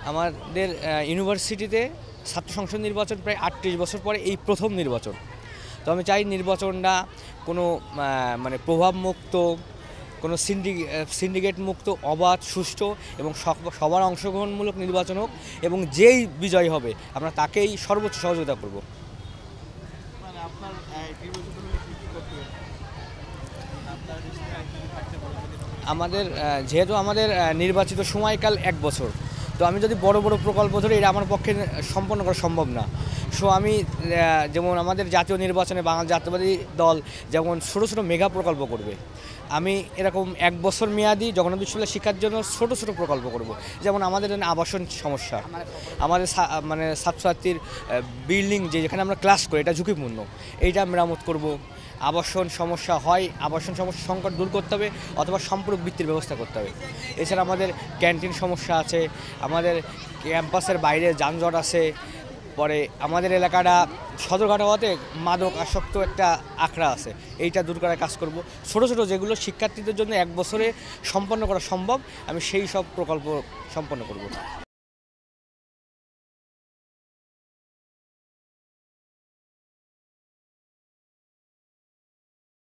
আমাদের ইউনিভার্সিটিতে ছাত্র সংসদ নির্বাচন প্রায় ৩৮ বছর পরে এই প্রথম নির্বাচন। তো আমি চাই নির্বাচনটা কোনো মানে প্রভাবমুক্ত, কোনো সিন্ডিকেট মুক্ত, অবাধ, সুষ্ঠু এবং সবার অংশগ্রহণমূলক নির্বাচন হোক, এবং যেই বিজয় হবে আমরা তাকেই সর্বোচ্চ সহযোগিতা করব। আমাদের যেহেতু আমাদের নির্বাচিত সময়কাল ১ বছর, তো আমি যদি বড় বড় প্রকল্প ধরি এটা আমার পক্ষে সম্পন্ন করা সম্ভব না। সো আমি যেমন আমাদের জাতীয় নির্বাচনে বাংলা জাতীয়বাদী দল যেমন ছোটো ছোটো মেগা প্রকল্প করবে, আমি এরকম ১ বছর মেয়াদি জগন্নাথ বিশ্ববিদ্যালয় শিক্ষার জন্য ছোটো ছোটো প্রকল্প করব। যেমন আমাদের আবাসন সমস্যা, আমাদের মানে ছাত্রছাত্রীর বিল্ডিং যেখানে আমরা ক্লাস করি এটা ঝুঁকিপূর্ণ, এইটা মেরামত করব। আবাসন সমস্যা হয়, আবাসন সমস্যা সংকট দূর করতে হবে, অথবা সম্পূরক বৃত্তির ব্যবস্থা করতে হবে। এছাড়া আমাদের ক্যান্টিন সমস্যা আছে, আমাদের ক্যাম্পাসের বাইরে যানজট আছে, পরে আমাদের এলাকাটা সদরঘাট হওয়াতে মাদক আসক্ত একটা আখড়া আছে, এইটা দূর করার কাজ করব। ছোটো ছোটো যেগুলো শিক্ষার্থীদের জন্য ১ বছরে সম্পন্ন করা সম্ভব, আমি সেই সব প্রকল্প সম্পন্ন করব।